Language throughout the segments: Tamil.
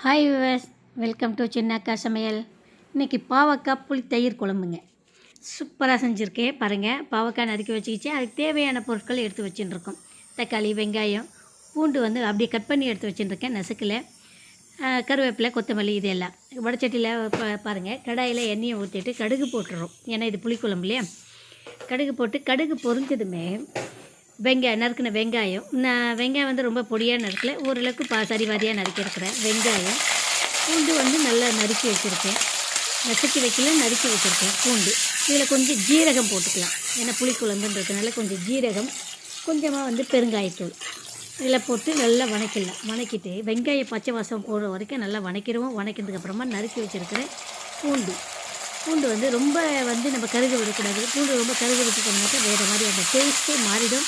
ஹாய் விவர்ஸ், வெல்கம் டு சின்னக்கா சமையல். இன்றைக்கி பாவக்காய் புளி தயிர் குழம்புங்க. சூப்பராக செஞ்சுருக்கேன் பாருங்கள். பாவக்காய் நறுக்கி வச்சுக்கிச்சு, அதுக்கு தேவையான பொருட்கள் எடுத்து வச்சுட்டுருக்கோம். தக்காளி, வெங்காயம், பூண்டு அப்படியே கட் பண்ணி எடுத்து வச்சுட்டுருக்கேன். நசுக்கில் கருவேப்பிலை, கொத்தமல்லி இது எல்லாம் வடச்சட்டியில் பாருங்கள். கடாயில் எண்ணெயை ஊற்றிட்டு கடுகு போட்டுறோம். ஏன்னா இது புளிக்குழம்பு இல்லையா. கடுகு போட்டு கடுகு பொரிஞ்சதுமே நறுக்கின வெங்காயம், நான் வெங்காயம் ரொம்ப பொடியாக நறுக்கல, ஓரளவுக்கு சரிவாதியாக நறுக்கியிருக்கிறேன். வெங்காயம், பூண்டு நல்லா நறுக்கி வச்சுருக்கேன். நசுக்கி வைக்கல, நறுக்கி வச்சுருக்கேன் பூண்டு. இதில் கொஞ்சம் ஜீரகம் போட்டுக்கலாம். ஏன்னா புளிக்குழம்புன்றதுனால கொஞ்சம் ஜீரகம், கொஞ்சமாக பெருங்காயத்தூள் இதில் போட்டு நல்லா வணக்கிட்டு வெங்காயம் பச்சை வாசம் போடுற வரைக்கும் நல்லா வணக்கிடுவோம். வணக்கினதுக்கப்புறமா நறுக்கி வச்சுருக்கிறேன் பூண்டு ரொம்ப நம்ம கருக விடக்கூடாது. பூண்டு ரொம்ப கருக விட்டுட்டோம்னாக்கா வேறு மாதிரி அந்த டேஸ்ட்டே மாறிடும்,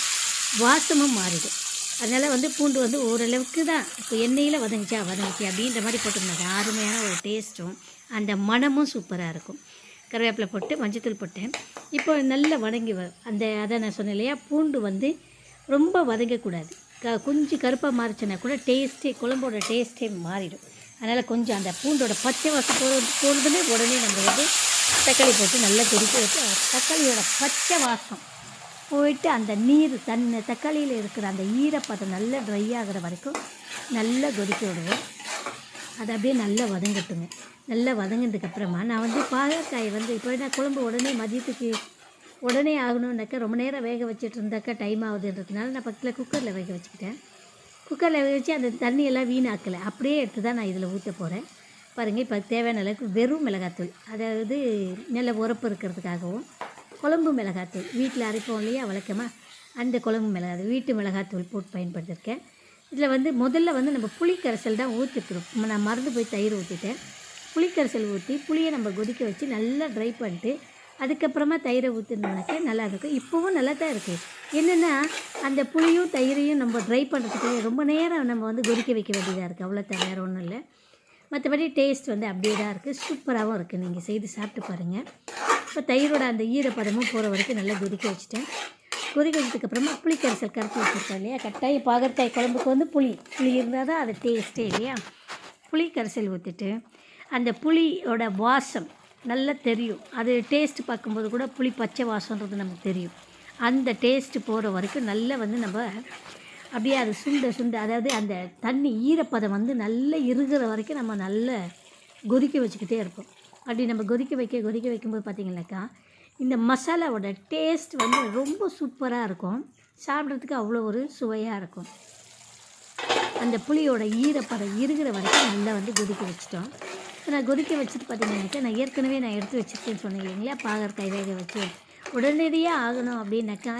வாசமும் மாறிடும். அதனால் பூண்டு ஓரளவுக்கு தான் இப்போ எண்ணெயில் வதங்கிச்சு அப்படின்ற மாதிரி போட்டோம்னாக்கா அருமையான ஒரு டேஸ்ட்டும் அந்த மணமும் சூப்பராக இருக்கும். கருவேப்பிலை போட்டு மஞ்சத்தூள் போட்டேன். இப்போ நல்லா வதங்கி அதை நான் சொன்னேன் இல்லையா, பூண்டு ரொம்ப வதங்கக்கூடாது. கொஞ்சம் கருப்பாக மாறிச்சுன்னா கூட குழம்போட டேஸ்ட்டே மாறிடும். அதனால் கொஞ்சம் அந்த பூண்டோட பச்சை வாசம் போடுறதுமே உடனே நம்ம தக்காளி போட்டு நல்லா கொதிக்க வச்சு தக்காளியோட பச்சை வாசம் போயிட்டு அந்த நீர் தக்காளியில் இருக்கிற அந்த ஈரப்பதம் நல்லா ட்ரை ஆகிற வரைக்கும் நல்லா கொதிக்க விடுவோம். அதை அப்படியே நல்லா வதங்கட்டுங்க. நல்லா வதங்கினதுக்கப்புறமா நான் பாகற்காய் இப்போ நான் குழம்பு உடனே மதியத்துக்கு உடனே ஆகணுன்னாக்கா ரொம்ப நேரம் வேக வச்சுட்டு இருந்தாக்கா டைம் ஆகுதுன்றதுனால நான் பக்கத்தில் குக்கரில் வேக வச்சுக்கிட்டேன். குக்கரில் வேக வச்சு அந்த தண்ணியெல்லாம் வீணாக்கலை, அப்படியே எடுத்து தான் நான் இதில் ஊற்ற போகிறேன். பாருங்கள், இப்போ தேவையான அளவுக்கு வெறும் மிளகாத்தூள், அதாவது நல்ல உரப்பு இருக்கிறதுக்காகவும் குழம்பு மிளகாத்தூள் வீட்டில் அரைப்போம் இல்லையா வழக்கமாக, அந்த குழம்பு மிளகாத்தூள் வீட்டு மிளகாத்தூள் போட்டு பயன்படுத்தியிருக்கேன். இதில் முதல்ல நம்ம புளிக்கரைசல் தான் ஊற்றிக்கிறோம். நான் மறந்து போய் தயிர் ஊற்றிட்டேன். புளிக்கரைசல் ஊற்றி புளியை நம்ம கொதிக்க வச்சு நல்லா ட்ரை பண்ணிட்டு அதுக்கப்புறமா தயிரை ஊற்றினோம்னாக்கா நல்லாயிருக்கும். இப்போவும் நல்லா தான் இருக்குது. என்னென்னா அந்த புளியும் தயிரையும் நம்ம ட்ரை பண்ணுறதுக்கு ரொம்ப நேரம் நம்ம கொதிக்க வைக்க வேண்டியதாக இருக்குது. அவ்வளோதான், வேறு ஒன்றும் இல்லை. மற்றபடி டேஸ்ட் அப்படியே தான் இருக்குது. சூப்பராகவும் இருக்குது. நீங்கள் செய்து சாப்பிட்டு பாருங்கள். இப்போ தயிரோட அந்த ஈரப்பதமும் போகிற வரைக்கும் நல்லா கொதிக்க வச்சுட்டேன். கொதிக்க வச்சதுக்கப்புறமா புளிக்கரைசல் கரைச்சி வச்சுருக்கேன் இல்லையா. கட்டாயம் பாகற்காய் குழம்புக்கு புளி இருந்தால் தான் அது டேஸ்ட்டே இல்லையா. புளிக்கரைசல் ஊற்றிட்டு அந்த புளியோட வாசம் நல்லா தெரியும். அது டேஸ்ட்டு பார்க்கும்போது கூட புளி பச்சை வாசம்ன்றது நமக்கு தெரியும். அந்த டேஸ்ட்டு போகிற வரைக்கும் நல்லா நம்ம அப்படியே அது சுண்ட அதாவது அந்த தண்ணி ஈரப்பதம் நல்லா இறுகிற வரைக்கும் நம்ம நல்லா கொதிக்க வச்சுக்கிட்டே இருப்போம். அப்படி நம்ம கொதிக்க வைக்கும்போது பார்த்திங்கனாக்கா இந்த மசாலாவோட டேஸ்ட் ரொம்ப சூப்பராக இருக்கும். சாப்பிட்றதுக்கு அவ்வளோ ஒரு சுவையாக இருக்கும். அந்த புளியோட ஈரப்பதம் இறுகிற வரைக்கும் நல்லா கொதிக்க வச்சிட்டோம். நான் கொதிக்க வச்சுட்டு பார்த்திங்கனாக்கா நான் ஏற்கனவே எடுத்து வச்சுருக்கேன்னு சொன்னேன் இல்லைங்களா, பாகற்காய் வேக வச்சு உடனடியாக ஆகணும் அப்படின்னாக்கா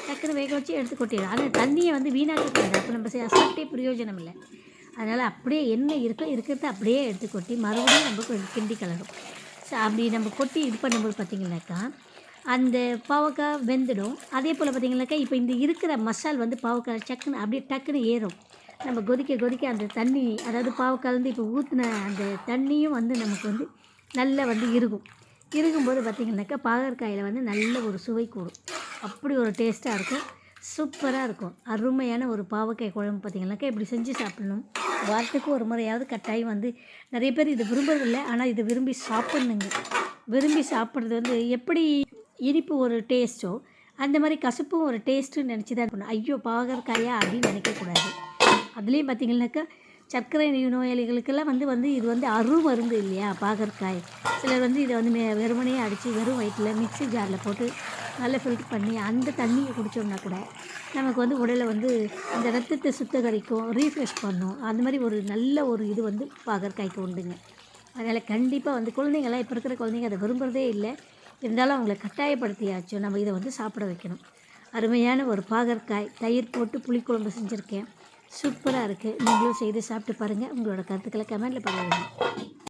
டக்குன்னு வேக வச்சு எடுத்து கொட்டிடும். ஆனால் தண்ணியை வீணாக்கக்கூடாது. அப்போ நம்ம சாப்பிட்டே பிரயோஜனம் இல்லை. அதனால் அப்படியே என்ன இருக்கிறத அப்படியே எடுத்து கொட்டி மறுபடியும் நம்ம கிண்டி கலரும். ஸோ அப்படி நம்ம கொட்டி இது பண்ணும்போது பார்த்திங்கனாக்கா அந்த பாவக்காய் வெந்துடும். அதே போல் பார்த்திங்கனாக்கா இப்போ இந்த இருக்கிற மசால் பாவக்காய் டக்குன்னு ஏறும். நம்ம கொதிக்க அந்த தண்ணி, அதாவது பாவக்காய் இப்போ ஊற்றின அந்த தண்ணியும் நமக்கு நல்லா இருக்கும்போது பார்த்திங்கனாக்கா பாகற்காயில் நல்ல ஒரு சுவை கூடும். அப்படி ஒரு டேஸ்ட்டாக இருக்கும், சூப்பராக இருக்கும். அருமையான ஒரு பாவக்காய் குழம்பு பார்த்திங்கனாக்கா இப்படி செஞ்சு சாப்பிடணும். வாரத்துக்கு ஒரு முறையாவது கட்டாயம் நிறைய பேர் இது விரும்புறதில்லை, ஆனால் இது விரும்பி சாப்பிட்ணுங்க. விரும்பி சாப்பிட்றது எப்படி இனிப்பு ஒரு டேஸ்ட்டோ அந்த மாதிரி கசப்பும் ஒரு டேஸ்ட்டுன்னு நினச்சி தான் இருக்கணும். ஐயோ பாகற்காயா அப்படின்னு நினைக்கக்கூடாது. அதுலேயும் பார்த்திங்கனாக்கா சர்க்கரை நோயாளிகளுக்கெல்லாம் இது அருமருந்து இல்லையா பாகற்காய். சிலர் இதை வெறுமனையே அடித்து வெறும் வயிற்றில் மிக்ஸி ஜாரில் போட்டு நல்லா ஃபில்டர் பண்ணி அந்த தண்ணியை குடித்தோம்னா கூட நமக்கு உடலை அந்த ரத்தத்தை சுத்தகரிக்கும், ரீஃப்ரெஷ் பண்ணும். அந்த மாதிரி ஒரு நல்ல ஒரு இது பாகற்காய்க்கு உண்டுங்க. அதனால் கண்டிப்பாக குழந்தைங்கள்லாம் இப்போ இருக்கிற குழந்தைங்க அதை விரும்புகிறதே இல்லை. இருந்தாலும் அவங்கள கட்டாயப்படுத்தியாச்சும் நம்ம இதை சாப்பிட வைக்கணும். அருமையான ஒரு பாகற்காய் தயிர் போட்டு புளிக்குழம்பு செஞ்சுருக்கேன். சூப்பராக இருக்குது. நீங்களும் செய்து சாப்பிட்டு பாருங்கள். உங்களோட கருத்துக்களை கமெண்ட்டில் பதிவிடுங்க.